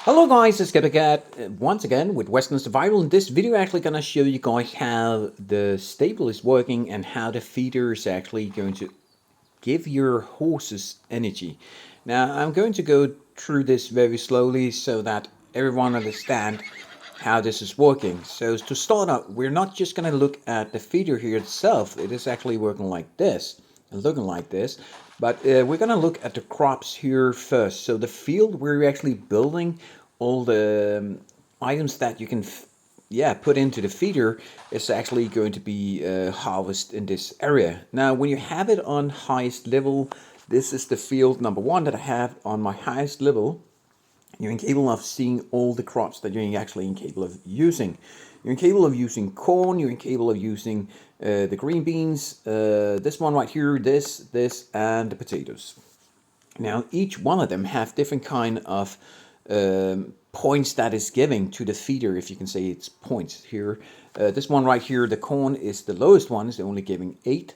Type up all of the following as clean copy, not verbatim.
Hello guys, it's Cat once again with Western Survival. In this video, actually gonna show you guys how the stable is working and how the feeder is actually going to give your horses energy. Now, I'm going to go through this very slowly so that everyone understand how this is working. So to start out, we're not just gonna look at the feeder here itself. It is actually working like this and looking like this. But we're gonna look at the crops here first. So the field where you're actually building all the items that you can put into the feeder is actually going to be harvested in this area. Now when you have it on highest level, this is the field number one that I have on my highest level. You're incapable of seeing all the crops that you're actually incapable of using. You're incapable of using corn, you're incapable of using the green beans, this one right here, this, and the potatoes. Now, each one of them have different kind of points that is giving to the feeder, if you can say it's points here. This one right here, the corn is the lowest one, is only giving 8,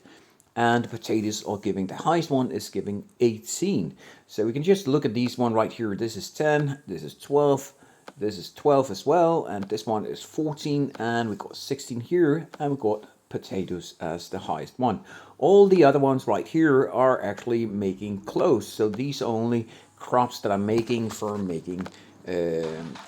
and the potatoes are giving, the highest one is giving 18. So we can just look at these one right here. This is 10, this is 12, this is 12 as well, and this one is 14, and we've got 16 here, and we've got potatoes as the highest one. All the other ones right here are actually making clothes. So these are only crops that I'm making for making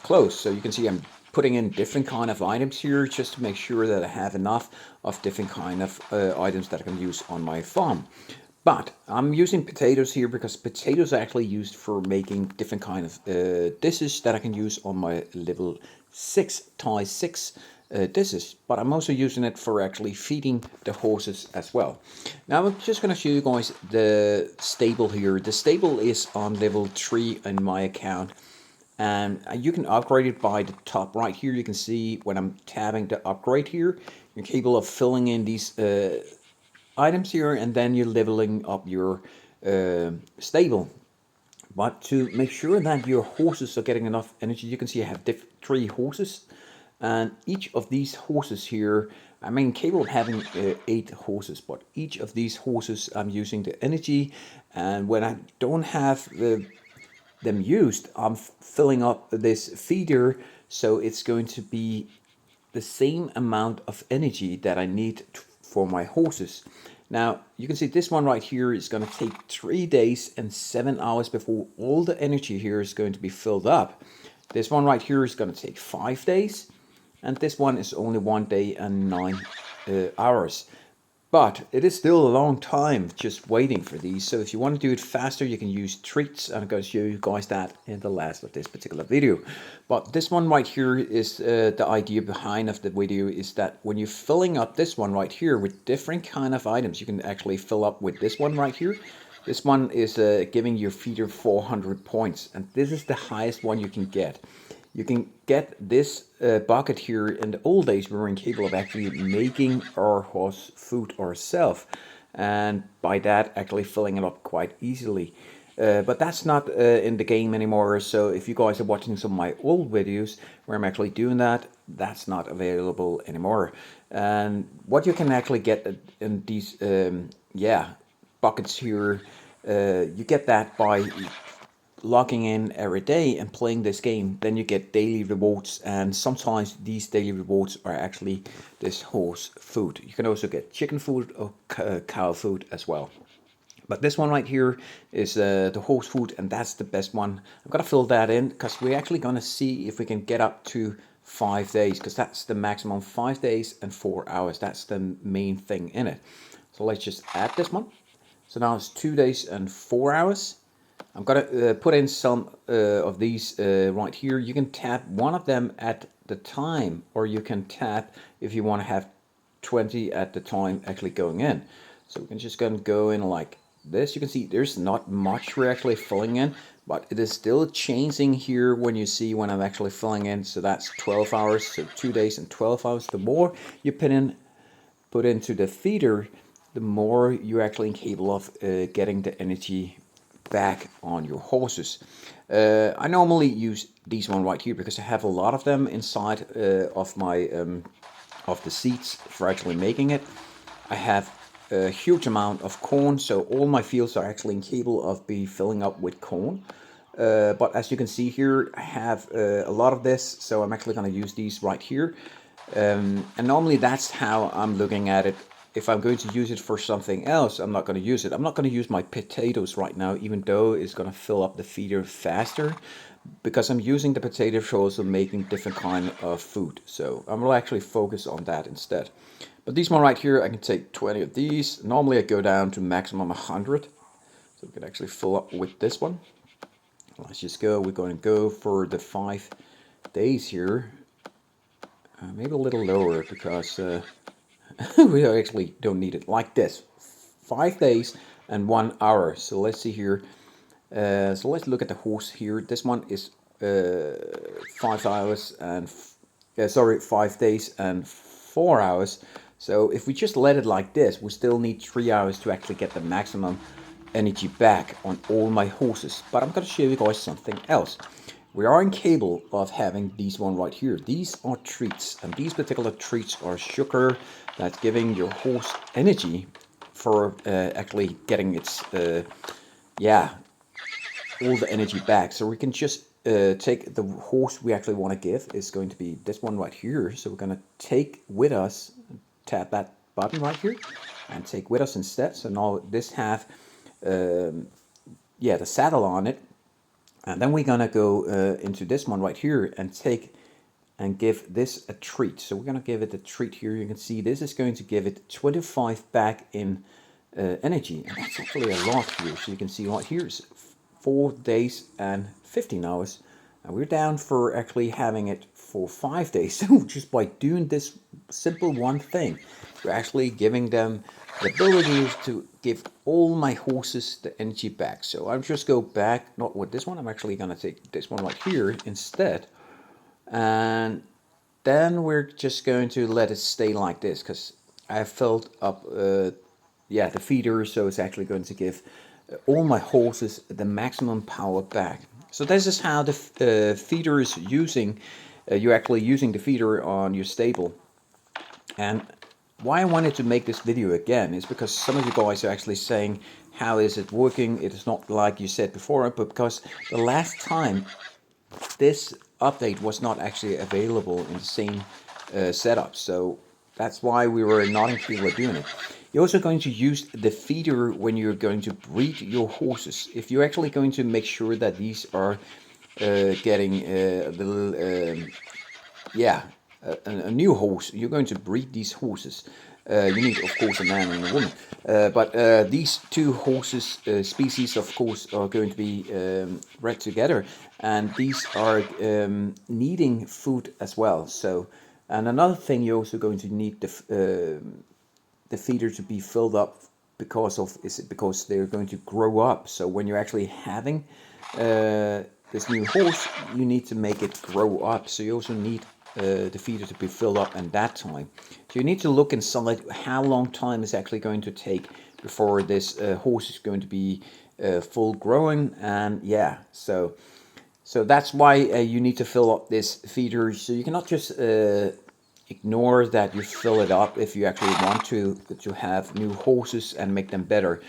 clothes. So you can see I'm putting in different kind of items here just to make sure that I have enough of different kind of items that I can use on my farm. But I'm using potatoes here because potatoes are actually used for making different kind of dishes that I can use on my level 6, tie 6 dishes. But I'm also using it for actually feeding the horses as well. Now I'm just going to show you guys the stable here. The stable is on level 3 in my account. And you can upgrade it by the top right here. You can see when I'm tabbing the upgrade here, you're capable of filling in these items here, and then you're leveling up your stable. But to make sure that your horses are getting enough energy, you can see I have 3 horses, and each of these horses here, I'm capable of having 8 horses, but each of these horses I'm using the energy, and when I don't have them used, I'm filling up this feeder, so it's going to be the same amount of energy that I need for my horses. Now you can see this one right here is going to take 3 days and 7 hours before all the energy here is going to be filled up. This one right here is going to take 5 days, and this one is only 1 day and 9 hours. But it is still a long time just waiting for these. So if you want to do it faster, you can use treats. I'm going to show you guys that in the last of this particular video. But this one right here is the idea behind of the video is that when you're filling up this one right here with different kind of items, you can actually fill up with this one right here. This one is giving your feeder 400 points, and this is the highest one you can get. You can get this bucket here. In the old days we were incapable of actually making our horse food ourselves, and by that actually filling it up quite easily. But that's not in the game anymore, so if you guys are watching some of my old videos where I'm actually doing that, that's not available anymore. And what you can actually get in these buckets here, you get that by logging in every day and playing this game. Then you get daily rewards, and sometimes these daily rewards are actually this horse food. You can also get chicken food or cow food as well. But this one right here is the horse food, and that's the best one. I'm gonna fill that in because we're actually gonna see if we can get up to 5 days, because that's the maximum. 5 days and 4 hours, that's the main thing in it. So let's just add this one. So now it's 2 days and 4 hours. I'm gonna put in some of these right here. You can tap one of them at the time, or you can tap if you want to have 20 at the time actually going in. So we can just go in like this. You can see there's not much we're actually filling in, but it is still changing here when you see when I'm actually filling in. So that's 12 hours, so 2 days and 12 hours. The more you put into the feeder, the more you're actually capable of getting the energy back on your horses. I normally use these one right here because I have a lot of them inside of my of the seeds for actually making it. I have a huge amount of corn, so all my fields are actually capable of be filling up with corn. But as you can see here, I have a lot of this, so I'm actually going to use these right here. And normally that's how I'm looking at it. If I'm going to use it for something else, I'm not going to use it. I'm not going to use my potatoes right now, even though it's going to fill up the feeder faster, because I'm using the potatoes for also making different kind of food. So I'm going to actually focus on that instead. But these one right here, I can take 20 of these. Normally I go down to maximum 100. So we can actually fill up with this one. Let's just go. We're going to go for the 5 days here. Maybe a little lower because we actually don't need it. Like this. 5 days and 1 hour. So let's see here. So let's look at the horse here. This one is 5 hours and 5 days and 4 hours. So if we just let it like this, we still need 3 hours to actually get the maximum energy back on all my horses. But I'm going to show you guys something else. We are incapable of having these one right here. These are treats, and these particular treats are sugar that's giving your horse energy for actually getting its all the energy back. So we can just take the horse we actually want to give is going to be this one right here. So we're going to take with us, tap that button right here, and take with us instead. So now this have the saddle on it, and then we're gonna go into this one right here and take and give this a treat. So we're gonna give it a treat here. You can see this is going to give it 25 back in energy, and that's actually a lot here. So you can see right here is 4 days and 15 hours, and we're down for actually having it for 5 days. So just by doing this simple one thing, we're actually giving them the ability to give all my horses the energy back. So I'll just go back, not with this one, I'm actually gonna take this one right here instead. And then we're just going to let it stay like this, because I filled up the feeder, so it's actually going to give all my horses the maximum power back. So this is how the feeder is using, you're actually using the feeder on your stable. And why I wanted to make this video again is because some of you guys are actually saying, how is it working? It is not like you said before, but because the last time this update was not actually available in the same setup. So that's why we were not included doing it. You're also going to use the feeder when you're going to breed your horses. If you're actually going to make sure that these are getting a little a new horse, you're going to breed these horses. You need, of course, a man and a woman. But these two horses species, of course, are going to be bred together, and these are needing food as well. So, and another thing, you're also going to need the feeder to be filled up because they're going to grow up. So when you're actually having this new horse, you need to make it grow up. So you also need the feeder to be filled up in that time. So you need to look inside how long time is actually going to take before this horse is going to be full growing. And so that's why you need to fill up this feeder. So you cannot just ignore that you fill it up if you actually want to have new horses and make them better.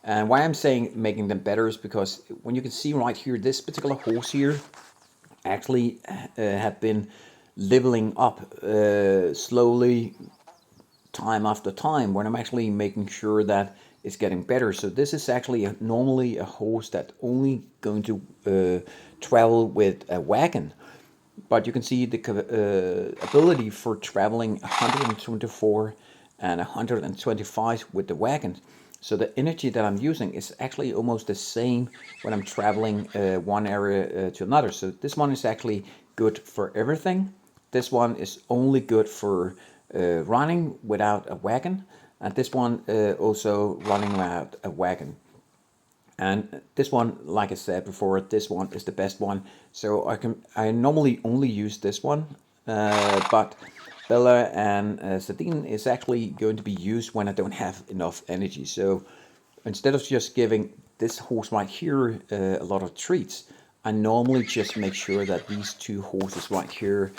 And why I'm saying making them better is because when you can see right here, this particular horse here actually have been leveling up slowly time after time, when I'm actually making sure that it's getting better. So this is actually normally a horse that's only going to travel with a wagon, but you can see the ability for traveling 124 and 125 with the wagon. So the energy that I'm using is actually almost the same when I'm traveling one area to another. So this one is actually good for everything. This one is only good for running without a wagon, and this one also running without a wagon. And this one, like I said before, this one is the best one. So I normally only use this one, but Bella and Sadine is actually going to be used when I don't have enough energy. So instead of just giving this horse right here a lot of treats, I normally just make sure that these two horses right here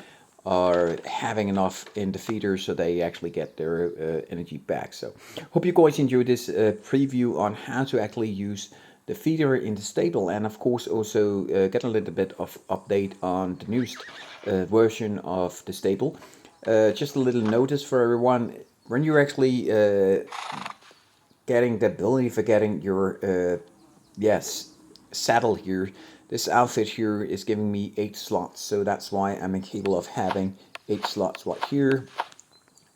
are having enough in the feeder so they actually get their energy back. So hope you guys enjoyed this preview on how to actually use the feeder in the stable, and of course also get a little bit of update on the newest version of the stable. Just a little notice for everyone: when you're actually getting the ability for getting your yes saddle here, this outfit here is giving me 8 slots, so that's why I'm capable of having 8 slots right here.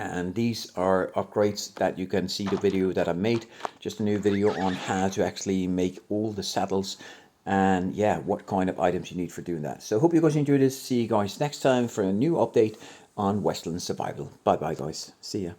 And these are upgrades that you can see the video that I made, just a new video on how to actually make all the saddles, and yeah, what kind of items you need for doing that. So hope you guys enjoyed this. See you guys next time for a new update on Westland Survival. Bye bye guys, see ya.